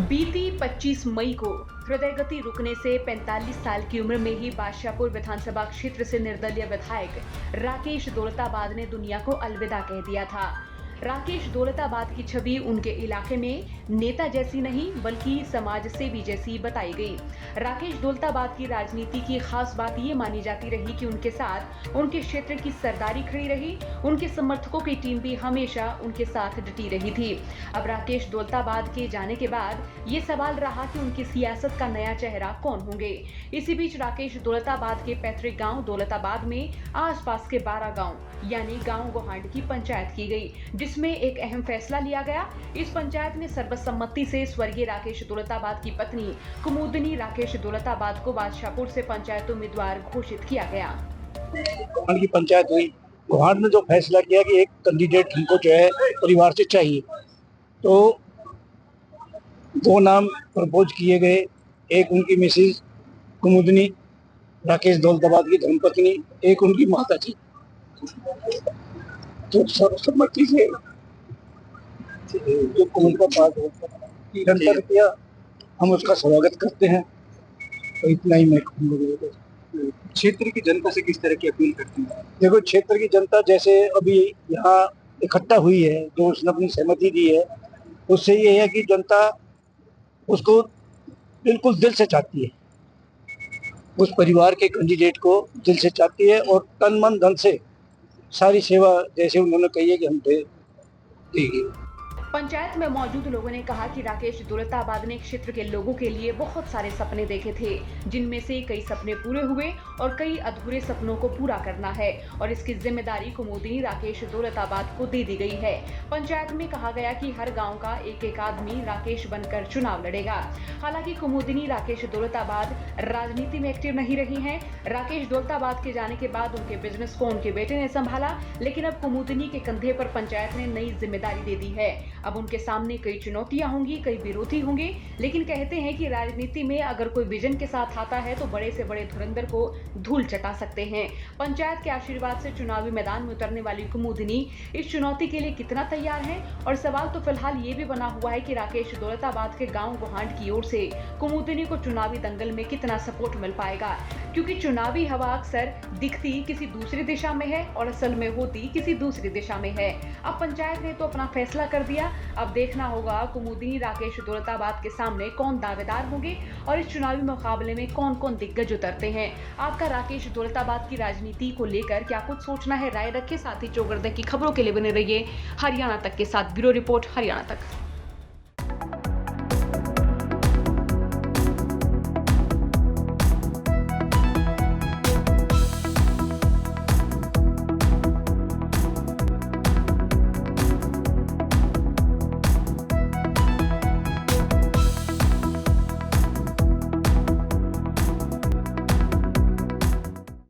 बीती 25 मई को हृदय गति रुकने से 45 साल की उम्र में ही बादशाहपुर विधानसभा क्षेत्र से निर्दलीय विधायक राकेश दौलताबाद ने दुनिया को अलविदा कह दिया था। राकेश दौलताबाद की छवि उनके इलाके में नेता जैसी नहीं बल्कि समाज सेवी जैसी बताई गई। राकेश दौलताबाद की राजनीति की खास बात ये मानी जाती रही कि उनके साथ उनके क्षेत्र की सरदारी खड़ी रही, उनके समर्थकों की टीम भी हमेशा उनके साथ डटी रही थी। अब राकेश दौलताबाद के जाने के बाद ये सवाल रहा कि उनकी सियासत का नया चेहरा कौन होंगे। इसी बीच राकेश दौलताबाद के पैतृक गांव दौलताबाद में आसपास के 12 गांव यानी गांव गोहांड की पंचायत की गई, जिसमें एक अहम फैसला लिया गया। इस पंचायत में सर्वसम्मति से स्वर्गीय राकेश दौलताबाद की पत्नी कुमुदनी राकेश दौलताबाद को बादशाहपुर से पंचायत उम्मीदवार घोषित किया गया। गोहांड की पंचायत हुई। गोहांड ने जो फैसला किया कि एक कैंडिडेट हमको जो है परिवार से चाहिए, तो 2 नाम प्रपोज किए गए। एक उनकी मिसेज कुमुदनी राकेश दौलताबाद की धर्मपत्नी, एक उनकी माता जी। तो सर्वसम्मति से जो उनका पास किया, हम उसका स्वागत करते हैं। तो इतना ही मैं कहूँगा। क्षेत्र की जनता से किस तरह की अपील करती है? देखो, क्षेत्र की जनता जैसे अभी यहाँ इकट्ठा हुई है, जो उसने अपनी सहमति दी है, उससे ये है कि जनता उसको बिल्कुल दिल से चाहती है, उस परिवार के कैंडिडेट को दिल से चाहती है और तन मन धन से सारी सेवा जैसे उन्होंने कही है कि हम देंगे। पंचायत में मौजूद लोगों ने कहा कि राकेश दौलताबाद ने क्षेत्र के लोगों के लिए बहुत सारे सपने देखे थे, जिनमें से कई सपने पूरे हुए और कई अधूरे सपनों को पूरा करना है और इसकी जिम्मेदारी कुमुदनी राकेश दौलताबाद को दे दी गई है। पंचायत में कहा गया कि हर गांव का एक आदमी राकेश बनकर चुनाव लड़ेगा। हालांकि कुमुदनी राकेश दौलताबाद राजनीति में एक्टिव नहीं रही हैं। राकेश दौलताबाद के जाने के बाद उनके बिजनेस को उनके बेटे ने संभाला, लेकिन अब कुमुदनी के कंधे पर पंचायत ने नई जिम्मेदारी दे दी है। अब उनके सामने कई चुनौतियां होंगी, कई विरोधी होंगे, लेकिन कहते हैं कि राजनीति में अगर कोई विजन के साथ आता है तो बड़े से बड़े धुरंधर को धूल चटा सकते हैं। पंचायत के आशीर्वाद से चुनावी मैदान में उतरने वाली कुमुदनी इस चुनौती के लिए कितना तैयार है? और सवाल तो फिलहाल ये भी बना हुआ है कि राकेश दौलताबाद के गांव गोहांड की ओर से कुमुदनी को चुनावी दंगल में कितना सपोर्ट मिल पाएगा, क्योंकि चुनावी हवा अक्सर दिखती किसी दूसरी दिशा में है और असल में होती किसी दूसरी दिशा में है। अब पंचायत ने तो अपना फैसला कर दिया, अब देखना होगा कुमुदनी राकेश दौलताबाद के सामने कौन दावेदार होंगे और इस चुनावी मुकाबले में कौन कौन दिग्गज उतरते हैं। आपका राकेश दौलताबाद की राजनीति को लेकर क्या कुछ सोचना है? राय रखें। साथ ही चौगरदे की खबरों के लिए बने रहिए हरियाणा तक के साथ। ब्यूरो रिपोर्ट, हरियाणा तक।